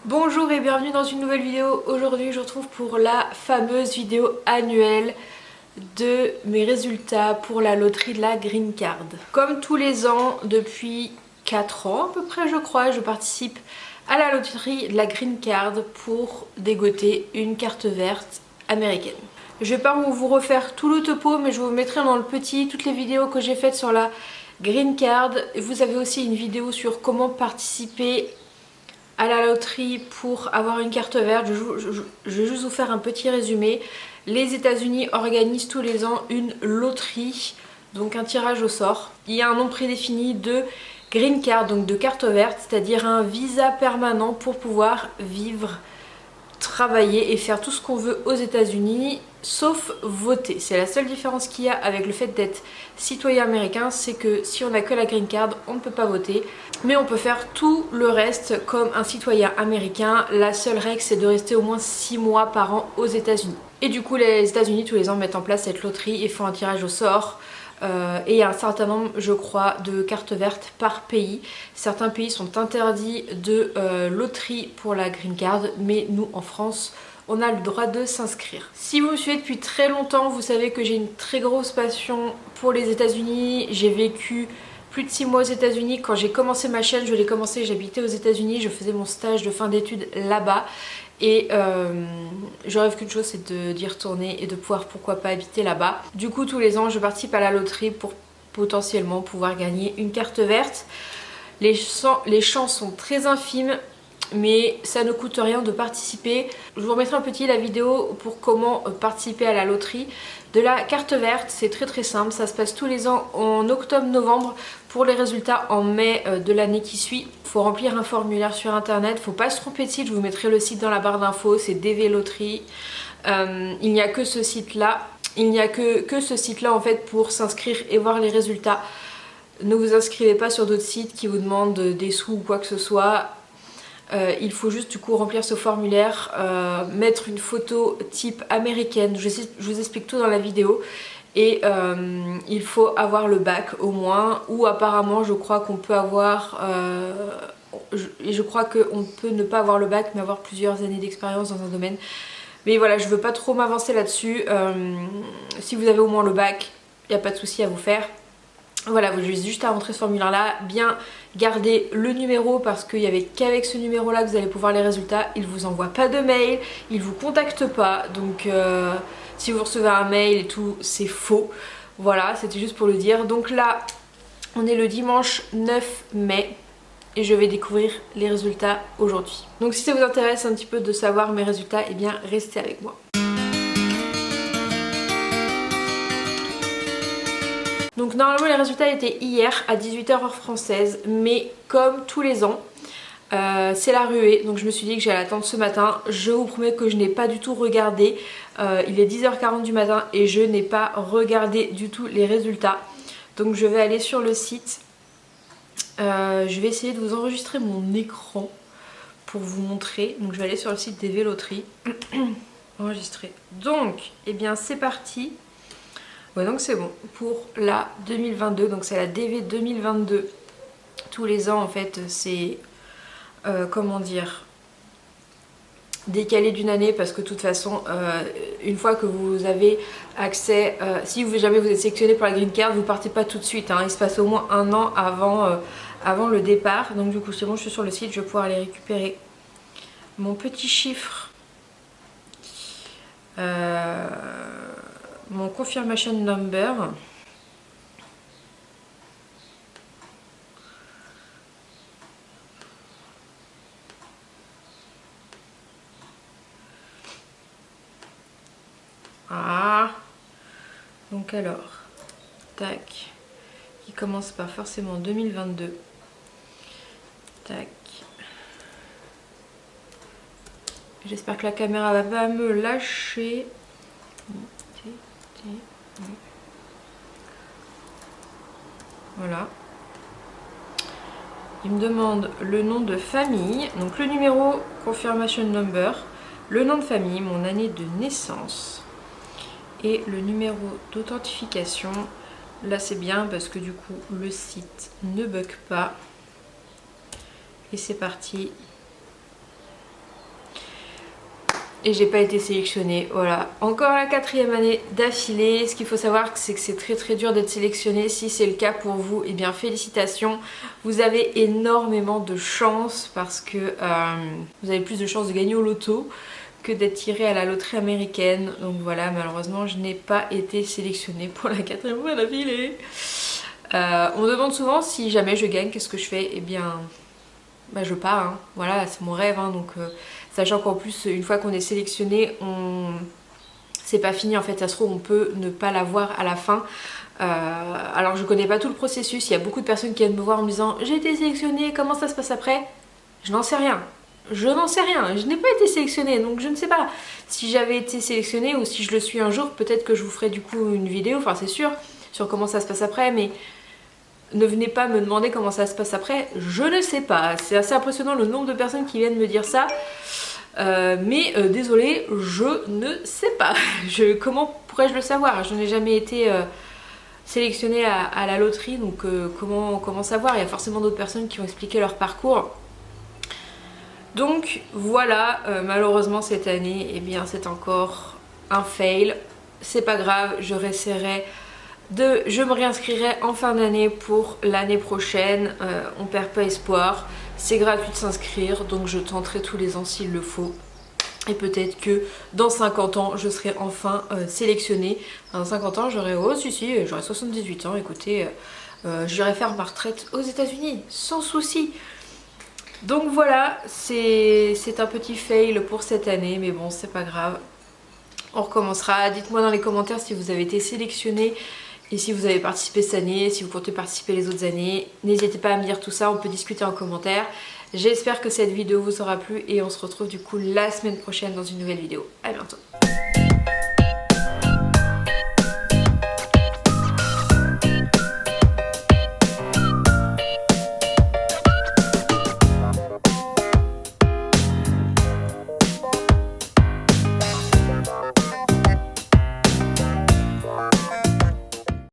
Bonjour et bienvenue dans une nouvelle vidéo. Aujourd'hui je vous retrouve pour la fameuse vidéo annuelle de mes résultats pour la loterie de la Green Card. Comme tous les ans, depuis 4 ans à peu près je crois, je participe à la loterie de la Green Card pour dégoter une carte verte américaine. Je vais pas vous refaire tout le topo, mais je vous mettrai dans le petit toutes les vidéos que j'ai faites sur la Green Card. Vous avez aussi une vidéo sur comment participer à la loterie pour avoir une carte verte. Je vais juste vous faire un petit résumé. Les États-Unis organisent tous les ans une loterie, donc un tirage au sort. Il y a un nombre prédéfini de Green Card, donc de carte verte, c'est-à-dire un visa permanent pour pouvoir vivre, travailler et faire tout ce qu'on veut aux États-Unis, sauf voter. C'est la seule différence qu'il y a avec le fait d'être citoyen américain, c'est que si on n'a que la Green Card, on ne peut pas voter. Mais on peut faire tout le reste comme un citoyen américain. La seule règle, c'est de rester au moins 6 mois par an aux États-Unis. Et du coup, les États-Unis tous les ans mettent en place cette loterie et font un tirage au sort. Et il y a un certain nombre, je crois, de cartes vertes par pays. Certains pays sont interdits de loterie pour la Green Card, mais nous en France, on a le droit de s'inscrire. Si vous me suivez depuis très longtemps, vous savez que j'ai une très grosse passion pour les États-Unis. J'ai vécu plus de 6 mois aux États-Unis. Quand j'ai commencé ma chaîne, je l'ai commencé, j'habitais aux États-Unis, je faisais mon stage de fin d'études là-bas. Et je rêve qu'une chose, c'est d'y retourner et de pouvoir pourquoi pas habiter là-bas. Du coup tous les ans je participe à la loterie pour potentiellement pouvoir gagner une carte verte. Les chances sont très infimes, mais ça ne coûte rien de participer. Je vous remettrai un petit la vidéo pour comment participer à la loterie de la carte verte. C'est très simple, ça se passe tous les ans en octobre-novembre. Pour les résultats en mai de l'année qui suit, il faut remplir un formulaire sur internet, faut pas se tromper de site, je vous mettrai le site dans la barre d'infos, c'est DV Loterie. Il n'y a que ce site là, ce site là en fait pour s'inscrire et voir les résultats. Ne vous inscrivez pas sur d'autres sites qui vous demandent des sous ou quoi que ce soit. Il faut juste du coup remplir ce formulaire, mettre une photo type américaine, je vous explique tout dans la vidéo. Et il faut avoir le bac au moins, ou apparemment je crois qu'on peut avoir, je crois qu'on peut ne pas avoir le bac mais avoir plusieurs années d'expérience dans un domaine. Mais voilà, je veux pas trop m'avancer là-dessus. Si vous avez au moins le bac, il n'y a pas de souci à vous faire. Voilà, vous avez juste à rentrer ce formulaire là, bien garder le numéro parce qu'il n'y avait qu'avec ce numéro là que vous allez pouvoir les résultats. Il ne vous envoie pas de mail, il ne vous contacte pas, donc si vous recevez un mail et tout, c'est faux. Voilà, c'était juste pour le dire. Donc là, on est le dimanche 9 mai et je vais découvrir les résultats aujourd'hui. Donc si ça vous intéresse un petit peu de savoir mes résultats, eh bien restez avec moi. Donc normalement les résultats étaient hier à 18h heure française, mais comme tous les ans, c'est la ruée, donc je me suis dit que j'allais attendre ce matin. Je vous promets que je n'ai pas du tout regardé, il est 10h40 du matin et je n'ai pas regardé du tout les résultats. Donc je vais aller sur le site, je vais essayer de vous enregistrer mon écran pour vous montrer. Donc je vais aller sur le site des Véloteries, enregistrer. Donc, eh bien c'est parti. Ouais, donc c'est bon pour la 2022, donc c'est la DV 2022. Tous les ans en fait c'est comment dire, décalé d'une année parce que de toute façon une fois que vous avez accès, si jamais vous êtes sélectionné pour la Green Card, vous partez pas tout de suite, hein, il se passe au moins un an avant le départ. Donc du coup c'est bon, je suis sur le site, je vais pouvoir aller récupérer mon petit chiffre, mon confirmation number. Ah, donc alors, tac, qui commence par forcément 2022. Tac. J'espère que la caméra va pas me lâcher. Voilà. Il me demande le nom de famille, donc le numéro confirmation number, le nom de famille, mon année de naissance et le numéro d'authentification. Là c'est bien parce que du coup le site ne bug pas. Et c'est parti. et j'ai pas été sélectionnée. Voilà, encore la 4e année d'affilée. Ce qu'il faut savoir, c'est que c'est très dur d'être sélectionné. Si c'est le cas pour vous, eh bien félicitations. Vous avez énormément de chance parce que vous avez plus de chances de gagner au loto que d'être tiré à la loterie américaine. Donc voilà, malheureusement je n'ai pas été sélectionnée pour la 4e fois d'affilée. On me demande souvent si jamais je gagne, qu'est-ce que je fais? Eh bien, bah, je pars, hein. Voilà, c'est mon rêve, hein. Donc sachant qu'en plus une fois qu'on est sélectionné, c'est pas fini en fait, ça se trouve on peut ne pas l'avoir à la fin. Alors je connais pas tout le processus, il y a beaucoup de personnes qui viennent me voir en me disant j'ai été sélectionnée, comment ça se passe après? Je n'en sais rien. Je n'en sais rien, je n'ai pas été sélectionnée, donc je ne sais pas. Si j'avais été sélectionnée ou si je le suis un jour, peut-être que je vous ferai du coup une vidéo, enfin c'est sûr, sur comment ça se passe après, mais ne venez pas me demander comment ça se passe après, je ne sais pas. C'est assez impressionnant le nombre de personnes qui viennent me dire ça, mais désolée, je ne sais pas. Comment pourrais-je le savoir? Je n'ai jamais été sélectionnée à la loterie, donc comment savoir? Il y a forcément d'autres personnes qui ont expliqué leur parcours. Donc voilà, malheureusement cette année, eh bien c'est encore un fail. C'est pas grave, je me réinscrirai en fin d'année pour l'année prochaine. On perd pas espoir, c'est gratuit de s'inscrire, donc je tenterai tous les ans s'il le faut. Et peut-être que dans 50 ans, je serai enfin sélectionnée. Dans 50 ans, j'aurai 78 ans, écoutez, j'irai faire ma retraite aux États-Unis sans souci. Donc voilà, c'est un petit fail pour cette année, mais bon, c'est pas grave. On recommencera. Dites-moi dans les commentaires si vous avez été sélectionné et si vous avez participé cette année, si vous comptez participer les autres années. N'hésitez pas à me dire tout ça, on peut discuter en commentaire. J'espère que cette vidéo vous aura plu et on se retrouve du coup la semaine prochaine dans une nouvelle vidéo. À bientôt.